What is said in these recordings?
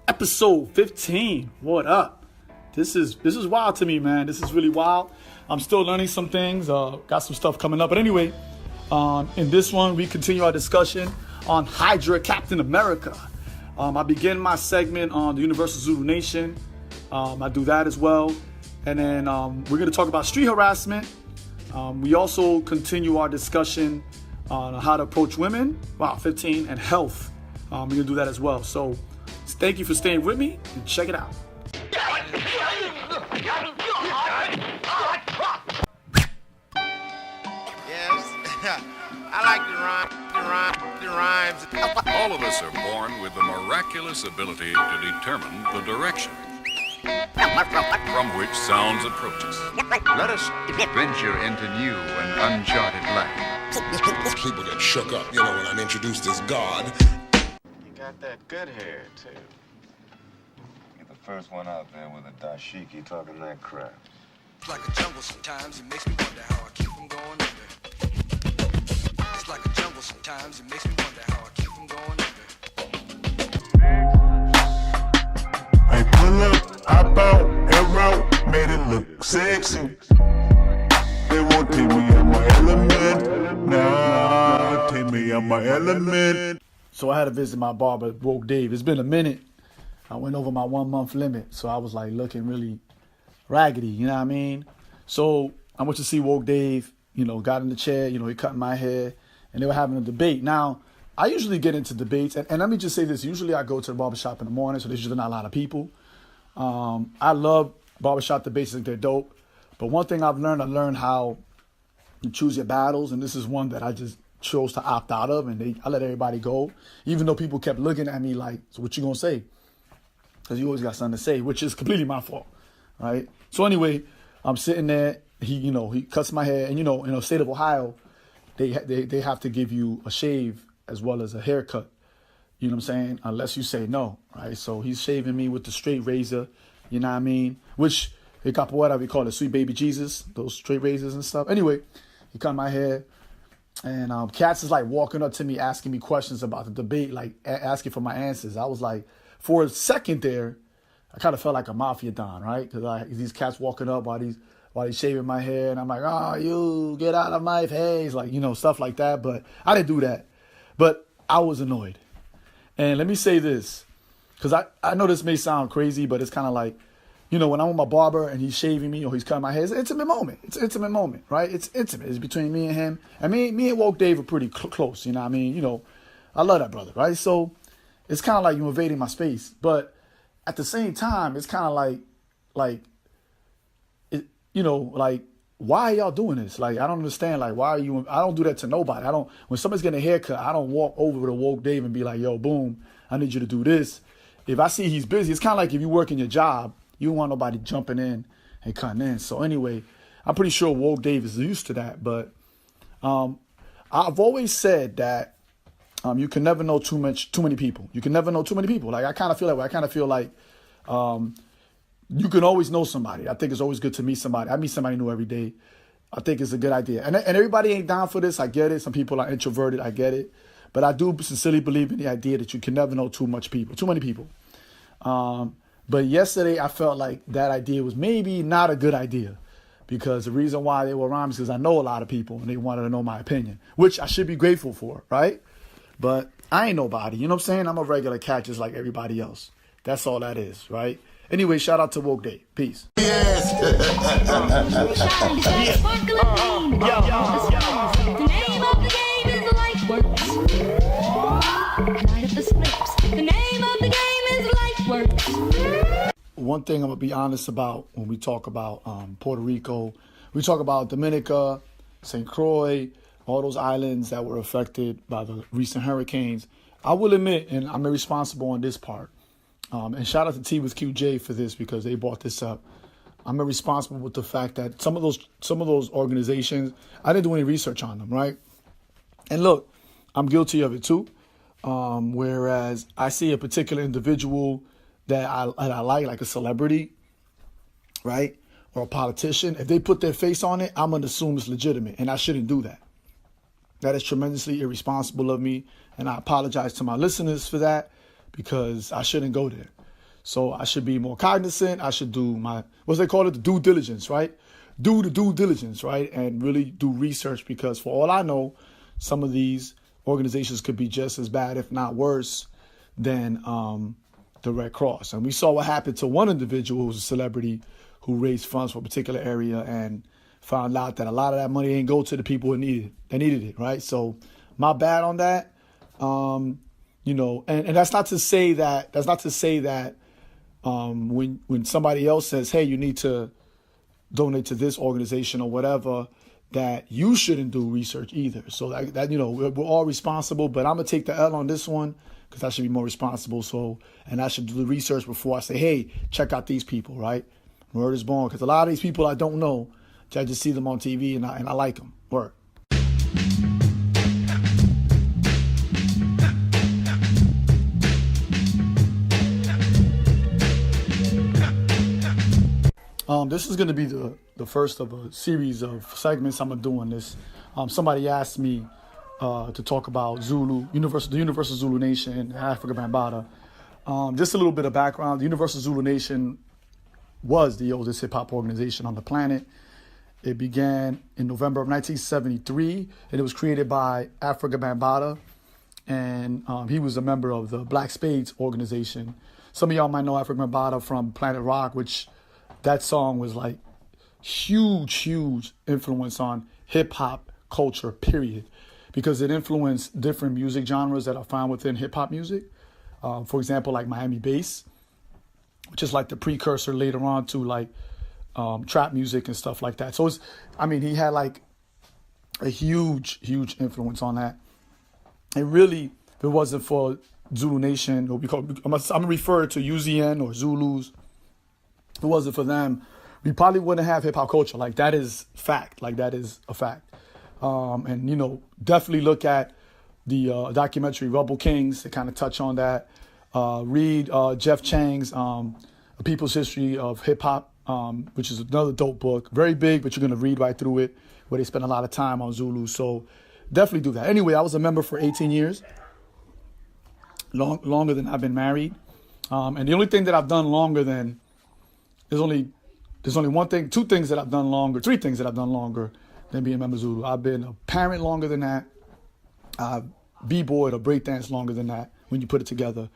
Episode 15. What up? This is wild to me, man. This is really wild. I'm still learning some things. Got some stuff coming up. But anyway, in this one, we continue our discussion on Hydra Captain America. I begin my segment on the Universal Zulu Nation. I do that as well. And then we're going to talk about street harassment. We also continue our discussion on how to approach women. Wow, 15. And health. We're going to do that as well. So thank you for staying with me and check it out. I like the rhymes. All of us are born with the miraculous ability to determine the direction from which sounds approach us. Let us venture into new and uncharted land. People get shook up, when I'm introduced as God. You got that good hair, too. You're the first one out there with a dashiki talking that crap. It's like a jungle sometimes, it makes me wonder how I keep from going under. It's like a jungle sometimes, it makes me wonder how I keep from going under. I pull up, hop out, air out, made it look sexy. They won't take me out my element. Nah, take me out my element. So I had to visit my barber, Woke Dave. It's been a minute. I went over my 1 month limit, so I was like looking really raggedy, you know what I mean? So I went to see Woke Dave, got in the chair, he cut my hair, and they were having a debate. Now, I usually get into debates, and let me just say this. Usually I go to the barbershop in the morning, so there's usually not a lot of people. I love barbershop debates. I think they're dope. But one thing I learned how to choose your battles, and this is one that I just chose to opt out of, and I let everybody go, even though people kept looking at me like, so what you gonna say? Because you always got something to say, which is completely my fault, right? So anyway, I'm sitting there. He cuts my hair, and in the state of Ohio, they have to give you a shave as well as a haircut. You know what I'm saying? Unless you say no, right? So he's shaving me with the straight razor, you know what I mean? Which whatever we call it, sweet baby Jesus, those straight razors and stuff. Anyway, he cut my hair, and cats is like walking up to me, asking me questions about the debate, like asking for my answers. I was like, for a second there, I kind of felt like a mafia don, right? Because these cats walking up while he's shaving my hair, and I'm like, oh, you get out of my face, like, stuff like that. But I didn't do that. But I was annoyed. And let me say this, because I know this may sound crazy, but it's kind of like, when I'm with my barber and he's shaving me or he's cutting my hair, it's an intimate moment. It's an intimate moment, right? It's intimate. It's between me and him. And me and Woke Dave are pretty close, you know what I mean? I love that brother, right? So it's kind of like you invading my space. But at the same time, it's kind of like, why are y'all doing this? Like, I don't understand. Like, why are you? I don't do that to nobody. When somebody's getting a haircut, I don't walk over to Woke Dave and be like, yo, boom, I need you to do this. If I see he's busy, it's kind of like if you work in your job, you don't want nobody jumping in and cutting in. So anyway, I'm pretty sure Woke Dave is used to that. But I've always said that you can never know too many people. You can never know too many people. Like, I kind of feel that way. I kind of feel like you can always know somebody. I think it's always good to meet somebody. I meet somebody new every day. I think it's a good idea. And everybody ain't down for this. I get it. Some people are introverted. I get it. But I do sincerely believe in the idea that you can never know too many people. But yesterday I felt like that idea was maybe not a good idea, because the reason why they were around me is because I know a lot of people and they wanted to know my opinion, which I should be grateful for, right? But I ain't nobody. You know what I'm saying? I'm a regular cat just like everybody else. That's all that is, right? Anyway, shout out to Woke Day. Peace. Yes. One thing I'm going to be honest about when we talk about Puerto Rico, we talk about Dominica, St. Croix, all those islands that were affected by the recent hurricanes. I will admit, and I'm irresponsible on this part, and shout out to T with QJ for this because they brought this up. I'm irresponsible with the fact that some of those organizations, I didn't do any research on them, right? And look, I'm guilty of it too. Whereas I see a particular individual that I like a celebrity, right, or a politician, if they put their face on it, I'm going to assume it's legitimate, and I shouldn't do that. That is tremendously irresponsible of me, and I apologize to my listeners for that because I shouldn't go there. So I should be more cognizant. I should do my, what's they call it, the due diligence, right? Do the due diligence, right? And really do research, because for all I know, some of these organizations could be just as bad, if not worse, than the Red Cross. And we saw what happened to one individual who was a celebrity who raised funds for a particular area and found out that a lot of that money ain't go to the people who needed it, right? So my bad on that. You know, and that's not to say that when somebody else says, hey, you need to donate to this organization or whatever, that you shouldn't do research either. So that you know, we're all responsible, but I'm gonna take the L on this one because I should be more responsible. So, and I should do the research before I say, hey, check out these people, right? Word is born, because a lot of these people I don't know, I just see them on TV and I like them. Word. This is going to be the first of a series of segments I'm doing this. Somebody asked me to talk about the Universal Zulu Nation and Africa Bambaataa. Just a little bit of background. The Universal Zulu Nation was the oldest hip-hop organization on the planet. It began in November of 1973, and it was created by Africa Bambaataa, and he was a member of the Black Spades organization. Some of y'all might know Africa Bambaataa from Planet Rock, which that song was like huge influence on hip-hop culture, period, because it influenced different music genres that are found within hip-hop music. For example, like Miami bass, which is like the precursor later on to like trap music and stuff like that. So he had like a huge influence on that. And really, if it wasn't for Zulu Nation, or I'm gonna refer to UZN or Zulus, if it wasn't for them, we probably wouldn't have hip hop culture. Like that is fact. Like that is a fact. And you know, definitely look at the documentary Rebel Kings to kind of touch on that. Read Jeff Chang's A People's History of Hip Hop, which is another dope book. Very big, but you're gonna read right through it, where they spend a lot of time on Zulu. So definitely do that. Anyway, I was a member for 18 years, longer than I've been married. And the only thing that I've done longer than there's only two things that I've done longer, three things that I've done longer than being a member of Zulu. I've been a parent longer than that. I've b-boyed or breakdanced longer than that when you put it together.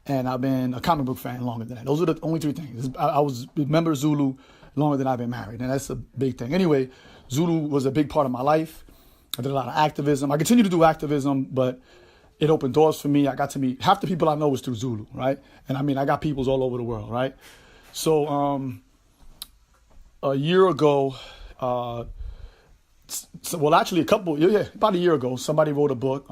And I've been a comic book fan longer than that. Those are the only three things. I was a member of Zulu longer than I've been married, and that's a big thing. Anyway, Zulu was a big part of my life. I did a lot of activism. I continue to do activism, but it opened doors for me. I got to meet half the people I know was through Zulu, right? And I got peoples all over the world, right? So a year ago, about a year ago, somebody wrote a book,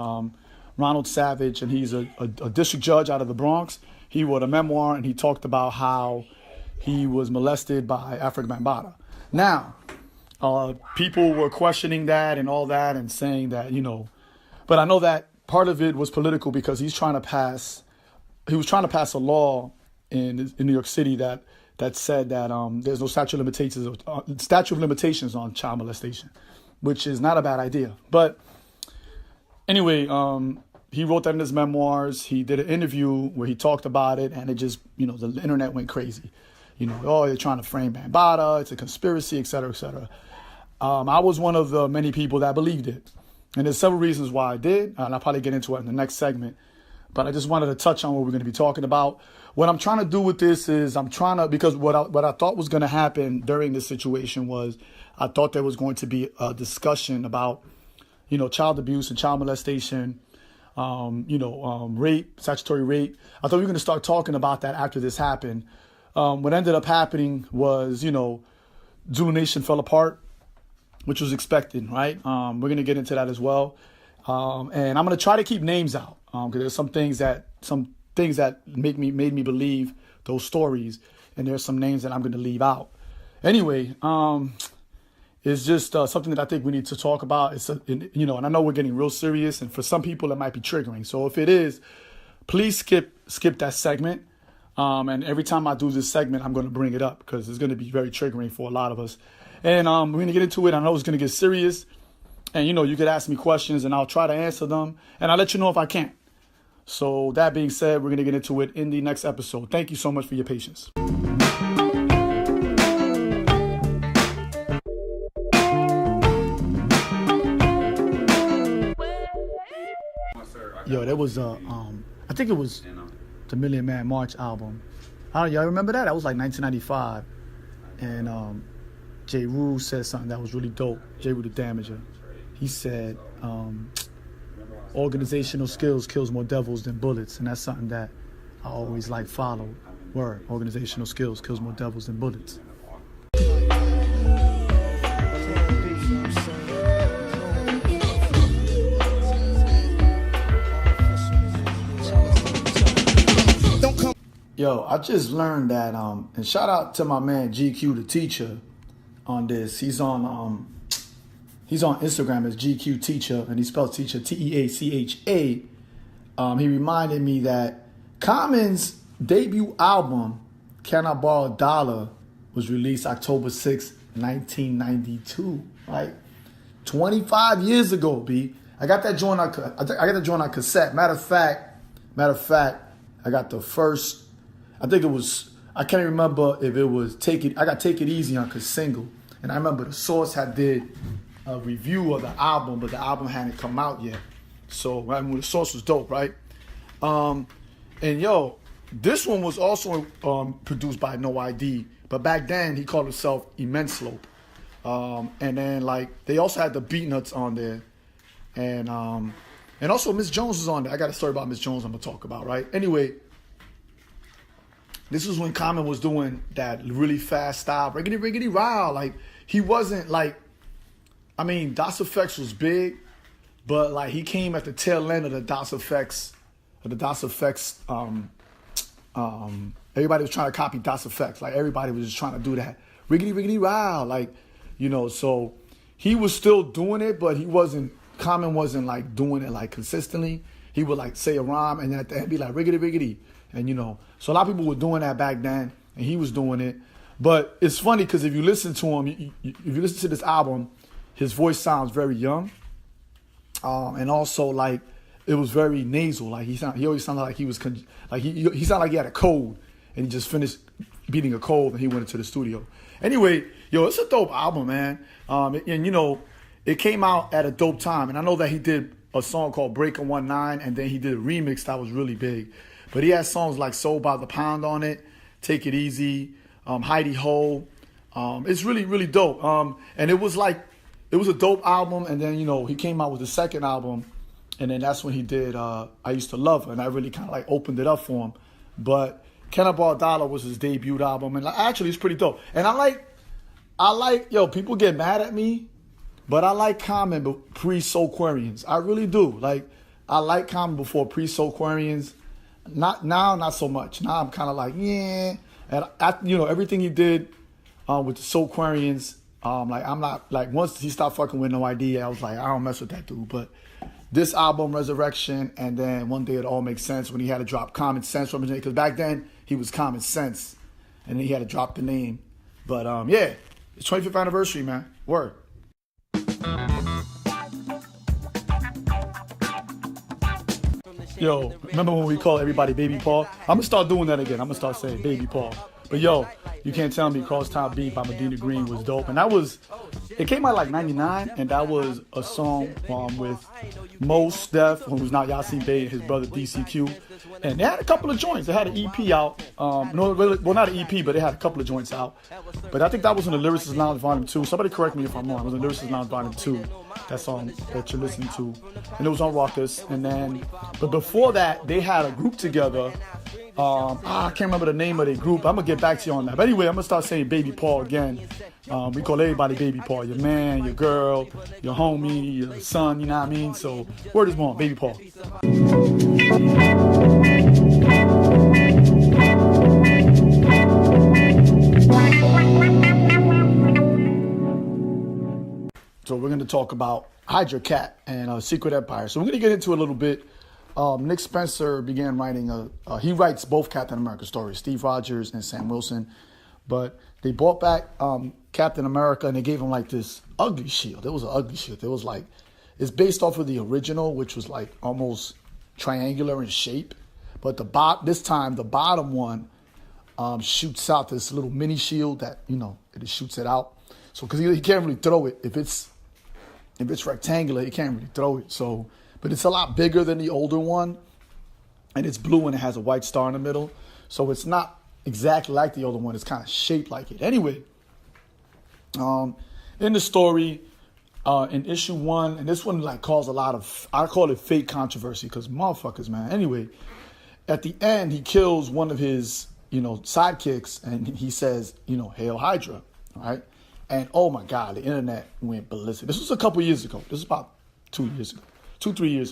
Ronald Savage, and he's a district judge out of the Bronx. He wrote a memoir, and he talked about how he was molested by Africa Bambaataa. Now, people were questioning that and all that and saying that, you know, but I know that part of it was political because he was trying to pass a law in New York City that said that there's no statute of limitations on child molestation, which is not a bad idea. But anyway, he wrote that in his memoirs. He did an interview where he talked about it, and it just, you know, the internet went crazy. You know, oh, they're trying to frame Bambaataa, it's a conspiracy, et cetera, et cetera. I was one of the many people that believed it. And there's several reasons why I did, and I'll probably get into it in the next segment. But I just wanted to touch on what we're going to be talking about. What I'm trying to do with this is because what I thought was going to happen during this situation was I thought there was going to be a discussion about, you know, child abuse and child molestation, rape, statutory rape. I thought we were going to start talking about that after this happened. What ended up happening was, you know, Zulu Nation fell apart, which was expected, right? We're going to get into that as well. And I'm going to try to keep names out because there's some things that made me believe those stories, and there's some names that I'm going to leave out. Anyway, it's just something that I think we need to talk about. And I know we're getting real serious, and for some people it might be triggering. So if it is, please skip that segment. And every time I do this segment, I'm going to bring it up because it's going to be very triggering for a lot of us. And we're going to get into it. I know it's going to get serious. And, you know, you could ask me questions and I'll try to answer them. And I'll let you know if I can't. So that being said, we're going to get into it in the next episode. Thank you so much for your patience. Yo, there was I think it was the Million Man March album. Y'all remember that? That was like 1995. And J. Rule said something that was really dope. J. Rule the Damager. He said, organizational skills kills more devils than bullets. And that's something that I always like followed. Word, organizational skills kills more devils than bullets. Yo, I just learned that, and shout out to my man GQ the teacher on this. He's on Instagram as GQ Teacher, and he spells teacher Teacha. He reminded me that Common's debut album, Can I Borrow a Dollar, was released October 6, 1992. Right, 25 years ago, B. I got that joint on cassette. Matter of fact, I got the first. I think it was, I can't remember if it was I got Take It Easy on single. And I remember the Source had did a review of the album, but the album hadn't come out yet. So, right, when the Source was dope, right? And yo, this one was also produced by No ID, but back then he called himself Immense Slope. And then like, they also had the Beat Nuts on there. And also Miss Jones was on there. I got a story about Miss Jones I'm gonna talk about, right? Anyway, this was when Common was doing that really fast style, riggedy, riggedy, row. Like, he wasn't like, I mean, Das Effects was big, but like he came at the tail end of the Das Effects, everybody was trying to copy Das Effects. Like, everybody was just trying to do that. Riggedy, riggedy, row. Like, you know, so he was still doing it, but Common wasn't like doing it like consistently. He would like say a rhyme and then at the end be like, riggedy, riggedy. And, you know, so a lot of people were doing that back then, and he was doing it. But it's funny because if you listen to him, if you listen to this album, his voice sounds very young. And also, like, it was very nasal. Like, he always sounded like he was, he sounded like he had a cold, and he just finished beating a cold, and he went into the studio. Anyway, yo, it's a dope album, man. And, you know, it came out at a dope time. And I know that he did a song called Breakin' 1-9, and then he did a remix that was really big. But he has songs like Soul by the Pound on it, Take It Easy, Heidi Ho. It's really, really dope. And it was a dope album. And then, you know, he came out with the second album. And then that's when he did I Used to Love Her. And I really kind of like opened it up for him. But Can I Borrow a Dollar was his debut album. And actually, it's pretty dope. And I like, yo, people get mad at me, but I like Common pre-Soulquarians. I really do. Like, I like Common before pre-Soulquarians. Not now, not so much. Now I'm kind of like, yeah. And you know, everything he did with the Soulquarians, like, I'm not like, once he stopped fucking with No Idea, I was like, I don't mess with that dude. But this album, Resurrection, and then One Day It All Makes Sense, when he had to drop Common Sense from his name, because back then he was Common Sense, and then he had to drop the name. But yeah, it's 25th anniversary, man. Word. Yo, remember when we call everybody Babypaw? I'm going to start doing that again. I'm going to start saying Babypaw. But yo, You Can't Tell Me Crosstown Beat by Medina Green was dope. And it came out like 99, and that was a song with Mos Def, who's not Yasin Bey, and his brother DCQ. And they had a couple of joints. They had an EP out. Well, not an EP, but they had a couple of joints out. But I think that was in the Lyricist Lounge Volume 2. Somebody correct me if I'm wrong. It was in the Lyricist Lounge Volume 2, that song that you're listening to. And it was on Ruckus. And then, but before that, they had a group together. I can't remember the name of the group. I'm going to get back to you on that. But anyway, I'm going to start saying Babypaw again. We call everybody Babypaw. Your man, your girl, your homie, your son, you know what I mean? So, word is born, Babypaw. So we're going to talk about Hydra Cap and Secret Empire. So we're going to get into it a little bit. Nick Spencer began writing he writes both Captain America stories, Steve Rogers and Sam Wilson. But they brought back Captain America, and they gave him like this ugly shield. It was an ugly shield. It was like, it's based off of the original, which was like almost triangular in shape, but this time the bottom one shoots out this little mini shield that, it shoots it out. So, because he can't really throw it. If it's rectangular, he can't really throw it. So, but it's a lot bigger than the older one, and it's blue and it has a white star in the middle. So it's not exactly like the older one. It's kind of shaped like it. Anyway, in the story, in issue 1, and this one like caused a lot of, I call it fake controversy because motherfuckers, man. Anyway, at the end, he kills one of his, sidekicks, and he says, Hail Hydra, right? And oh my God, the internet went ballistic. This was a couple years ago. This was about 3 years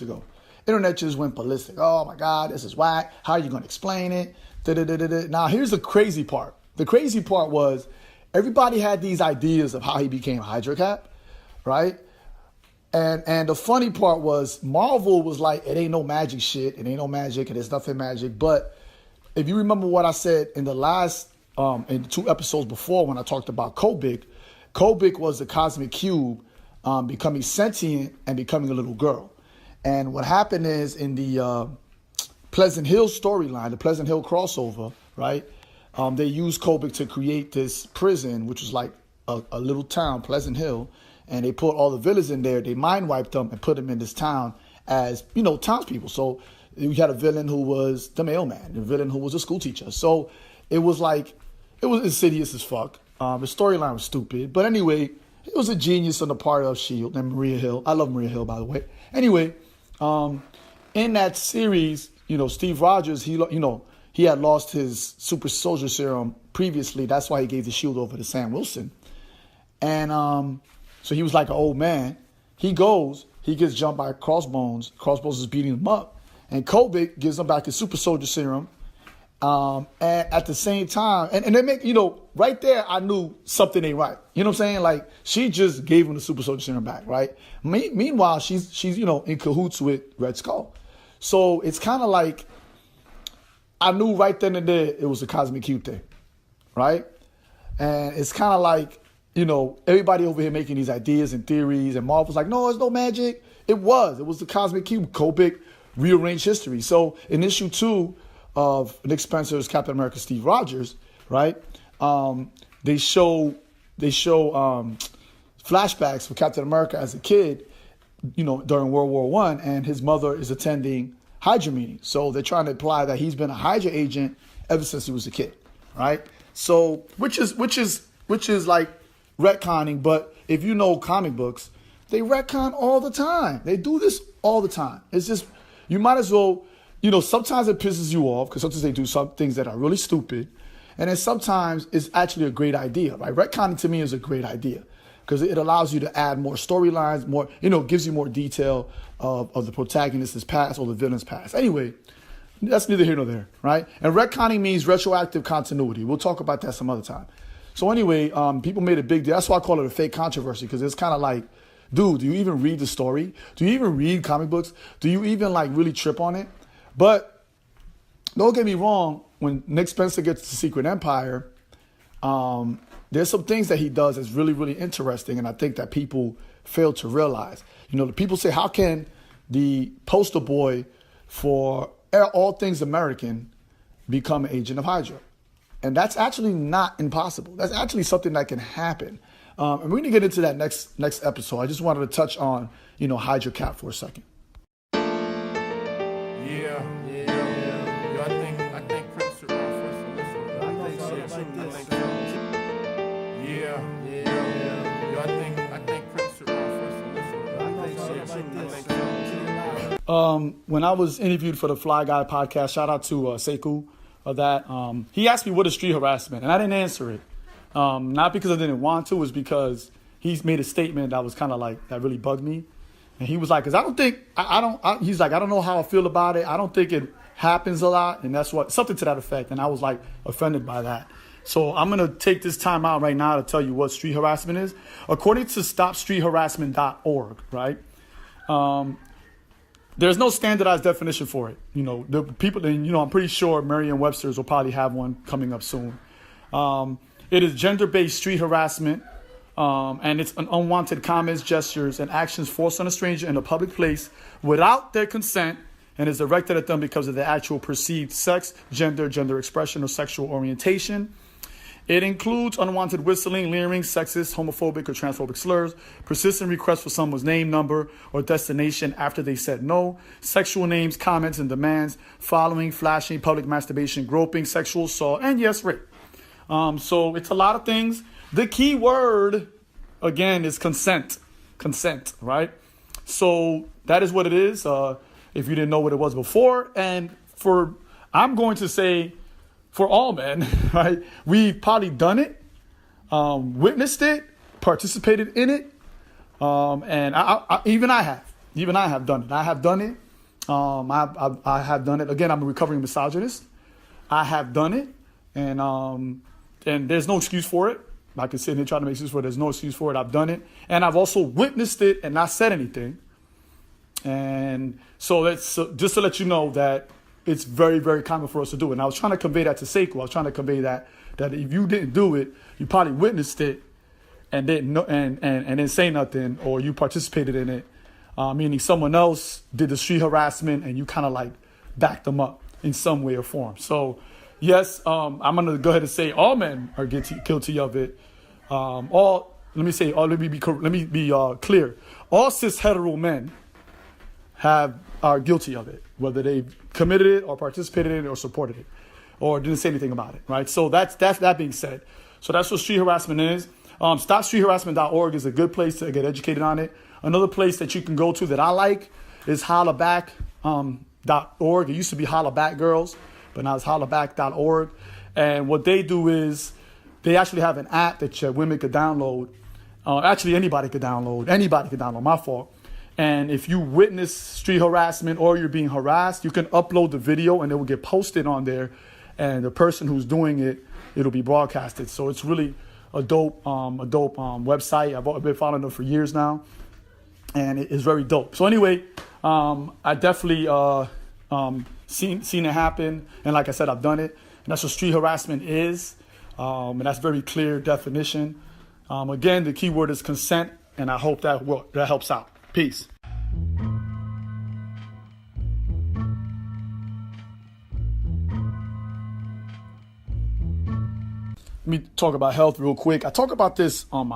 ago. Internet just went ballistic. Oh my God, this is whack. How are you going to explain it? Da-da-da-da-da. Now, here's the crazy part. The crazy part was everybody had these ideas of how he became Hydra Cap, right? And the funny part was Marvel was like, it ain't no magic shit. It ain't no magic, and it's nothing magic. But if you remember what I said in the last, in 2 episodes before when I talked about Kobik was the cosmic cube becoming sentient and becoming a little girl. And what happened is in the Pleasant Hill storyline, the Pleasant Hill crossover, right? They used Kobik to create this prison, which was like a little town, Pleasant Hill. And they put all the villains in there. They mind wiped them and put them in this town as, townspeople. So we had a villain who was the mailman, the villain who was a school teacher. So it was insidious as fuck. The storyline was stupid. But anyway, it was a genius on the part of S.H.I.E.L.D. and Maria Hill. I love Maria Hill, by the way. Anyway, in that series, Steve Rogers, he had lost his super soldier serum previously. That's why he gave the shield over to Sam Wilson. And so he was like an old man. He gets jumped by Crossbones. Crossbones is beating him up. And Kobik gives him back his super soldier serum. And at the same time, and they make, right there, I knew something ain't right. You know what I'm saying? Like, she just gave him the super soldier serum back, right? Meanwhile, she's in cahoots with Red Skull. So it's kind of like, I knew right then and there it was a cosmic cube thing, right? And it's kind of like, everybody over here making these ideas and theories, and Marvel's like, no, it's no magic. It was the cosmic cube. Kobik rearranged history. So in issue 2 of Nick Spencer's Captain America Steve Rogers, right? They show flashbacks for Captain America as a kid, during World War I, and his mother is attending Hydra meetings. So they're trying to imply that he's been a Hydra agent ever since he was a kid, right? So which is like retconning, but if you know comic books, they retcon all the time. They do this all the time. It's just, you might as well, sometimes it pisses you off because sometimes they do some things that are really stupid. And then sometimes it's actually a great idea, right? Retconning to me is a great idea because it allows you to add more storylines, more, gives you more detail of the protagonist's past or the villain's past. Anyway, that's neither here nor there, right? And retconning means retroactive continuity. We'll talk about that some other time. So anyway, people made a big deal. That's why I call it a fake controversy, because it's kind of like, dude, do you even read the story? Do you even read comic books? Do you even really trip on it? But don't get me wrong, when Nick Spencer gets to Secret Empire, there's some things that he does that's really, really interesting, and I think that people fail to realize. The people say, how can the poster boy for all things American become an agent of Hydra? And that's actually not impossible. That's actually something that can happen. And we're going to get into that next episode. I just wanted to touch on, Hydra Cap for a second. Yeah. I think Prince should run first. I think Prince should run first. When I was interviewed for the Fly Guy podcast, shout out to Sekou of that, he asked me what is street harassment, and I didn't answer it. Not because I didn't want to, it's because he's made a statement that was kind of like, that really bugged me. And he was like, because I don't think, he's like, I don't know how I feel about it. I don't think it happens a lot. And that's something to that effect. And I was like offended by that. So I'm going to take this time out right now to tell you what street harassment is. According to stopstreetharassment.org, right? There's no standardized definition for it. The people, and I'm pretty sure Merriam-Webster's will probably have one coming up soon. It is gender-based street harassment, and it's an unwanted comments, gestures, and actions forced on a stranger in a public place without their consent and is directed at them because of their actual perceived sex, gender expression, or sexual orientation. It includes unwanted whistling, leering, sexist, homophobic, or transphobic slurs, persistent requests for someone's name, number, or destination after they said no, sexual names, comments, and demands, following, flashing, public masturbation, groping, sexual assault, and yes, rape. So it's a lot of things. The key word, again, is consent. Consent, right? So that is what it is. If you didn't know what it was before, and I'm going to say, for all men, right? We've probably done it, witnessed it, participated in it, and I have done it. I have done it. I have done it. Again, I'm a recovering misogynist. I have done it, and there's no excuse for it. I can sit here and try to make excuse for it. There's no excuse for it. I've done it, and I've also witnessed it and not said anything. And so that's just to let you know that it's very, very common for us to do it. And I was trying to convey that to Seiko. I was trying to convey that if you didn't do it, you probably witnessed it and didn't know, and didn't say nothing, or you participated in it, meaning someone else did the street harassment and you kind of like backed them up in some way or form. So yes, I'm going to go ahead and say all men are guilty of it. Let me be clear. All cis hetero men are guilty of it, whether they committed it or participated in it or supported it or didn't say anything about it, right? So that's that being said. So that's what street harassment is. StopStreetHarassment.org is a good place to get educated on it. Another place that you can go to that I like is hollaback.org. It used to be Holla Back Girls, but now it's hollaback.org. And what they do is they actually have an app that women could download. Actually, anybody could download. My fault. And if you witness street harassment or you're being harassed, you can upload the video and it will get posted on there. And the person who's doing it, it'll be broadcasted. So it's really a dope website. I've been following them for years now, and it is very dope. So anyway, I definitely seen it happen, and like I said, I've done it. And that's what street harassment is, and that's very clear definition. Again, the key word is consent, and I hope that helps out. Peace. Let me talk about health real quick. I talk about this on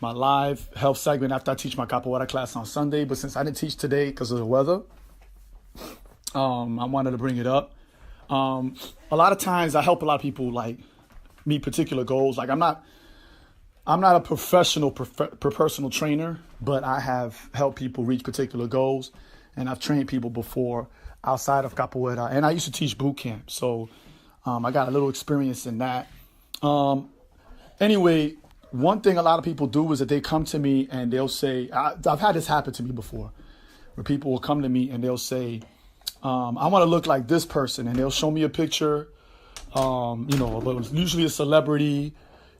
my live health segment after I teach my capoeira class on Sunday, but since I didn't teach today because of the weather, I wanted to bring it up. A lot of times I help a lot of people like meet particular goals. Like I'm not a professional personal trainer, but I have helped people reach particular goals, and I've trained people before outside of capoeira, and I used to teach boot camp, so I got a little experience in that. Anyway, one thing a lot of people do is that they come to me and they'll say, I've had this happen to me before, where people will come to me and they'll say, I want to look like this person, and they'll show me a picture, usually a celebrity,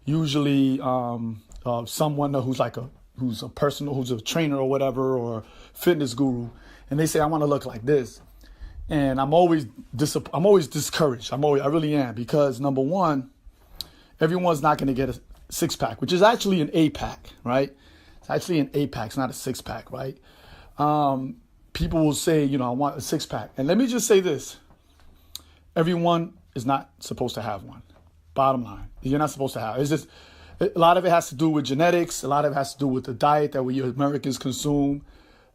usually someone who's a trainer or whatever, or fitness guru, and they say, I want to look like this. And I'm always discouraged. I really am, because number one, everyone's not going to get a six-pack, which is actually an 8-pack, right? It's actually an 8-pack. It's not a 6-pack, right? People will say, I want a 6-pack. And let me just say this. Everyone is not supposed to have one. Bottom line. You're not supposed to have it. It's just, a lot of it has to do with genetics. A lot of it has to do with the diet that we Americans consume.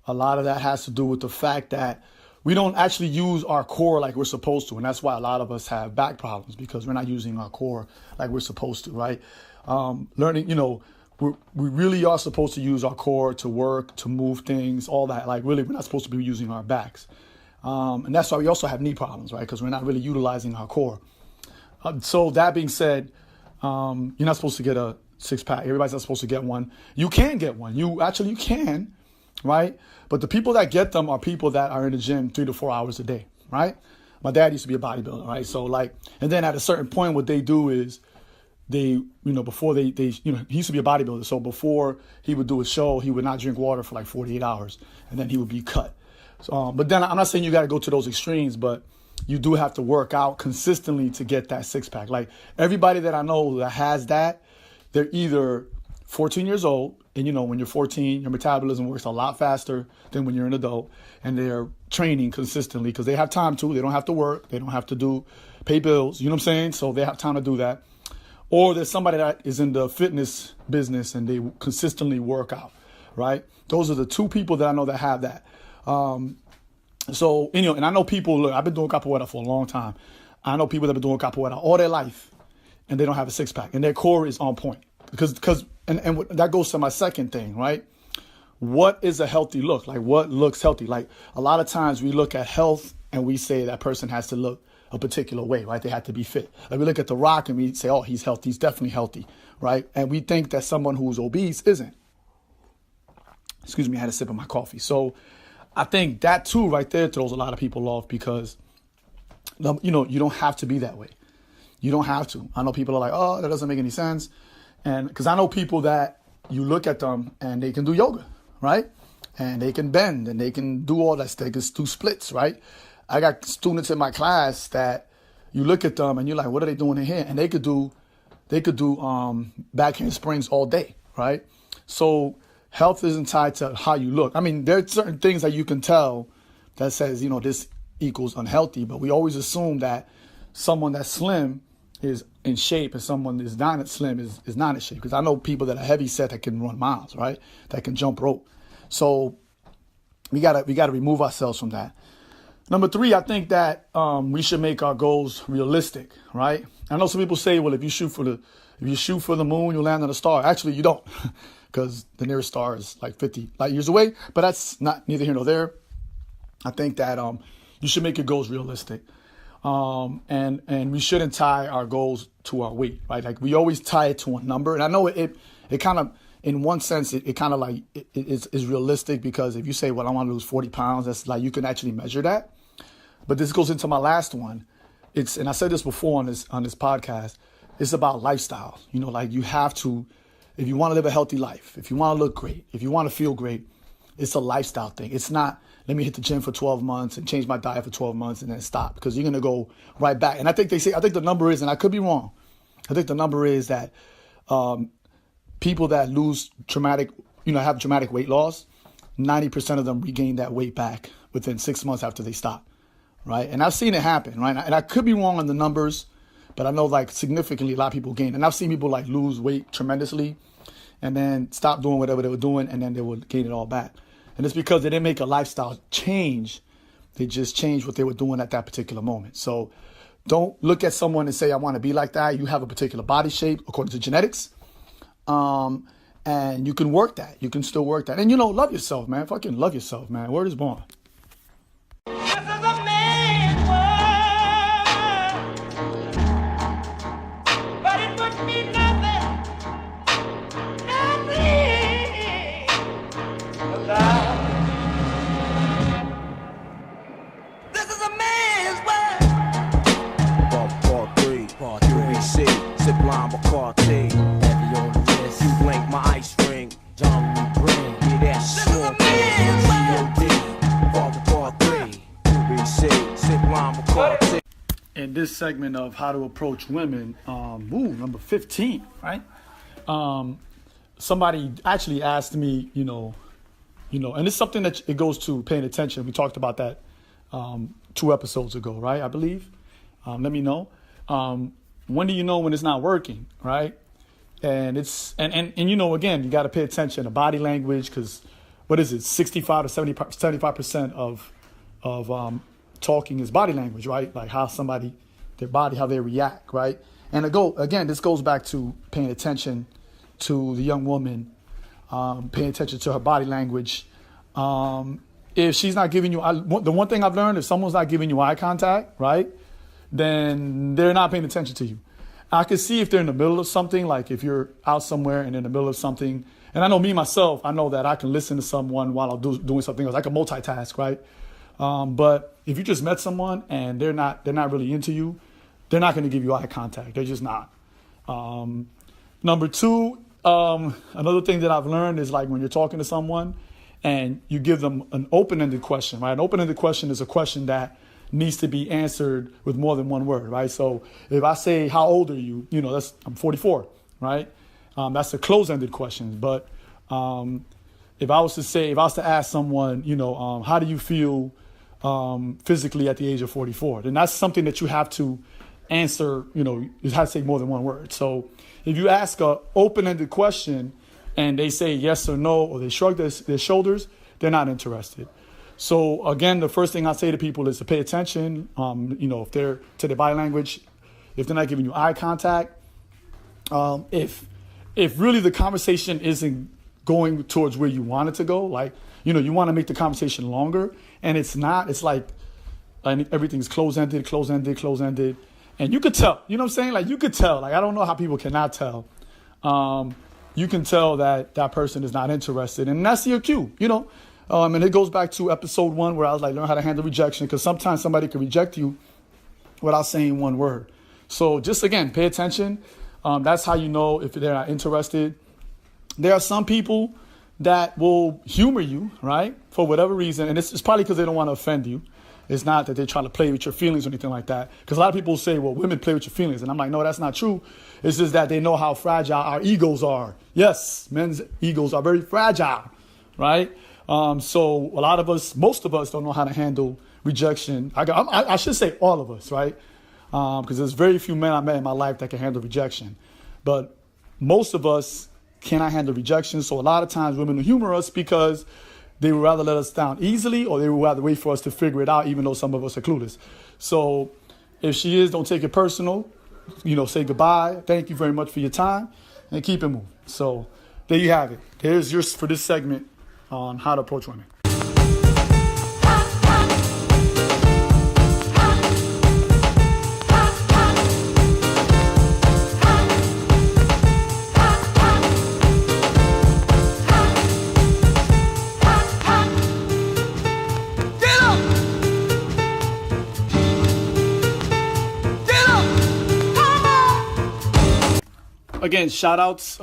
A lot of that has to do with the fact that we don't actually use our core like we're supposed to. And that's why a lot of us have back problems, because we're not using our core like we're supposed to, right? Learning, we really are supposed to use our core to work, to move things, all that. Like, really, we're not supposed to be using our backs. And that's why we also have knee problems, right? Because we're not really utilizing our core. So that being said, you're not supposed to get a 6-pack. Everybody's not supposed to get one. You can get one. You can, right? But the people that get them are people that are in the gym 3 to 4 hours a day, right? My dad used to be a bodybuilder, right? So and then at a certain point, what they do is before he used to be a bodybuilder. So before he would do a show, he would not drink water for like 48 hours, and then he would be cut. So, but then I'm not saying you got to go to those extremes, but you do have to work out consistently to get that 6-pack. Like, everybody that I know that has that, they're either 14 years old, and when you're 14, your metabolism works a lot faster than when you're an adult, and they're training consistently because they have time to. They don't have to work. They don't have to pay bills. You know what I'm saying? So they have time to do that. Or there's somebody that is in the fitness business and they consistently work out, right? Those are the two people that I know that have that. So, and I know people, look, I've been doing capoeira for a long time. I know people that have been doing capoeira all their life and they don't have a six pack and their core is on point. Because that goes to my second thing, right? What is a healthy look? Like, what looks healthy? Like, a lot of times we look at health and we say that person has to look a particular way, right? They have to be fit. Like, we look at The Rock and we say, oh, he's healthy. He's definitely healthy, right? And we think that someone who's obese isn't. Excuse me, I had a sip of my coffee. So I think that too right there throws a lot of people off because, you don't have to be that way. You don't have to. I know people are like, oh, that doesn't make any sense. And because I know people that you look at them and they can do yoga, right? And they can bend and they can do all that stuff. They can do splits, right? I got students in my class that you look at them and you're like, what are they doing in here? And they could do back handsprings all day, right? So health isn't tied to how you look. I mean, there are certain things that you can tell that says, this equals unhealthy, but we always assume that someone that's slim is in shape and someone that's not slim is not in shape. Because I know people that are heavy set that can run miles, right? That can jump rope. So we gotta remove ourselves from that. Number 3, I think that we should make our goals realistic, right? I know some people say, well, if you shoot for the moon, you'll land on a star. Actually, you don't, because the nearest star is like 50 light years away. But that's neither here nor there. I think that you should make your goals realistic. And we shouldn't tie our goals to our weight, right? Like, we always tie it to a number. And I know it kind of, in one sense, it kind of like is realistic, because if you say, well, I want to lose 40 pounds, that's like, you can actually measure that. But this goes into my last one. And I said this before on this podcast, it's about lifestyle. Like, you have to, if you want to live a healthy life, if you want to look great, if you want to feel great, it's a lifestyle thing. It's not, let me hit the gym for 12 months and change my diet for 12 months and then stop, because you're going to go right back. And I think the number is, and I could be wrong, I think the number is that people that lose have dramatic weight loss, 90% of them regain that weight back within 6 months after they stop, right? And I've seen it happen, right? And I could be wrong on the numbers, but I know, like, significantly a lot of people gain. And I've seen people, like, lose weight tremendously and then stop doing whatever they were doing, and then they would gain it all back. And it's because they didn't make a lifestyle change. They just changed what they were doing at that particular moment. So don't look at someone and say, I want to be like that. You have a particular body shape according to genetics. And you can work that. You can still work that. And, love yourself, man. Fucking love yourself, man. Word is born. This is a man's world, but it would be nothing without. This is a man's world. Part 3, QBC, sip lime Bacardi. Heavy on the wrist, you blink my ice ring. John Lee Green, get that storm. Part 3, QBC, sip lime Bacardi. In this segment of how to approach women, number 15, right? Somebody actually asked me, and it's something that it goes to paying attention. We talked about that 2 episodes ago, right? I believe. Let me know. When do you know when it's not working, right? And it's and again, you got to pay attention to body language, because what is it? 65 to 75% of talking is body language, right? Like how somebody, their body, how they react, right? And this goes back to paying attention to the young woman, paying attention to her body language. If she's not giving you, the one thing I've learned, if someone's not giving you eye contact, right, then they're not paying attention to you. I can see if they're in the middle of something, like if you're out somewhere and in the middle of something. And I know me, myself, I know that I can listen to someone while I'm doing something else. I can multitask, right? But if you just met someone and they're not really into you, they're not going to give you eye contact. They're just not. Number 2, another thing that I've learned is, like, when you're talking to someone and you give them an open-ended question, right? An open-ended question is a question that needs to be answered with more than one word, right? So if I say, how old are you? I'm 44, right? That's a close-ended question. But if I was to ask someone, how do you feel physically at the age of 44, then that's something that you have to answer. You have to say more than one word. So if you ask a open-ended question and they say yes or no, or they shrug their shoulders, they're not interested. So again, the first thing I say to people is to pay attention. If they're to their body language, if they're not giving you eye contact, if really the conversation isn't going towards where you want it to go, like you want to make the conversation longer, and it's not. It's like everything's close-ended, and you could tell. You know what I'm saying? Like you could tell. Like I don't know how people cannot tell. You can tell that person is not interested, and that's your cue. And it goes back to episode 1 where I was like, learn how to handle rejection, because sometimes somebody can reject you without saying one word. So just, again, pay attention. That's how you know if they're not interested. There are some people that will humor you, right, for whatever reason. And it's probably because they don't want to offend you. It's not that they're trying to play with your feelings or anything like that. Because a lot of people say, well, women play with your feelings. And I'm like, no, that's not true. It's just that they know how fragile our egos are. Yes, men's egos are very fragile, right? So a lot of us, most of us don't know how to handle rejection. I should say all of us, right? Because there's very few men I met in my life that can handle rejection. But most of us cannot handle rejection. So a lot of times women will humor us because they would rather let us down easily, or they would rather wait for us to figure it out, even though some of us are clueless. So if she is, don't take it personal. Say goodbye. Thank you very much for your time, and keep it moving. So there you have it. There's yours for this segment on how to approach women. Again, shout outs,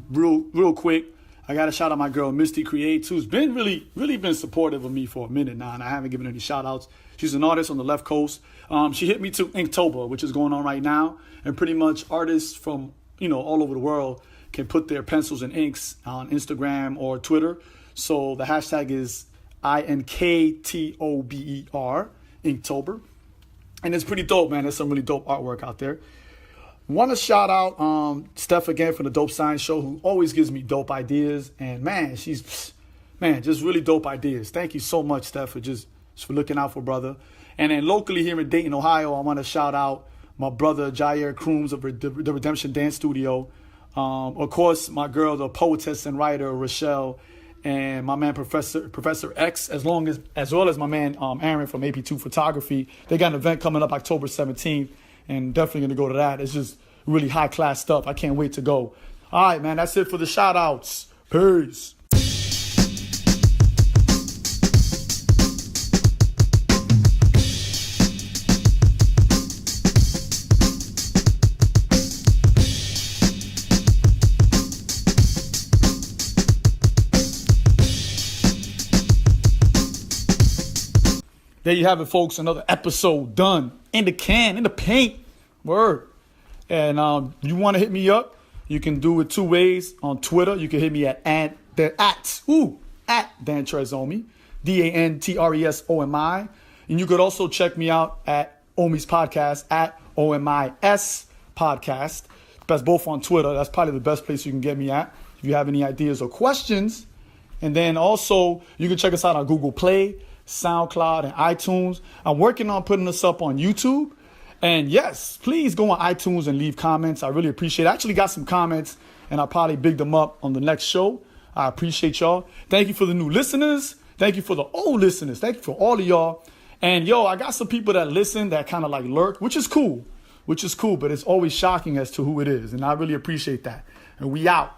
real quick. I got to shout out my girl, Misty Creates, who's been really been supportive of me for a minute now, and I haven't given her any shout outs. She's an artist on the left coast. She hit me to Inktober, which is going on right now. And pretty much artists from, all over the world can put their pencils and inks on Instagram or Twitter. So the hashtag is INKTOBER, Inktober. And it's pretty dope, man. There's some really dope artwork out there. Want to shout out Steph again from the Dope Science Show, who always gives me dope ideas. And she's just really dope ideas. Thank you so much, Steph, for looking out for brother. And then locally here in Dayton, Ohio, I want to shout out my brother Jair Crooms of the Redemption Dance Studio. Of course, my girl, the poetess and writer Rochelle, and my man Professor X, as well as my man Aaron from AP2 Photography. They got an event coming up October 17th. And definitely going to go to that. It's just really high-class stuff. I can't wait to go. All right, man, that's it for the shout-outs. Peace. There you have it, folks. Another episode done. In the can, in the paint. Word. And you want to hit me up, you can do it 2 ways. On Twitter, you can hit me at Dan Tresomi, DANTRESOMI. And you could also check me out at Omi's Podcast, at OMIS Podcast. That's both on Twitter. That's probably the best place you can get me at if you have any ideas or questions. And then also, you can check us out on Google Play, SoundCloud, and iTunes. I'm working on putting this up on YouTube. And yes, please go on iTunes and leave comments. I really appreciate it. I actually got some comments, and I'll probably big them up on the next show. I appreciate y'all. Thank you for the new listeners. Thank you for the old listeners. Thank you for all of y'all. And I got some people that listen that kind of like lurk, which is cool, but it's always shocking as to who it is. And I really appreciate that. And we out.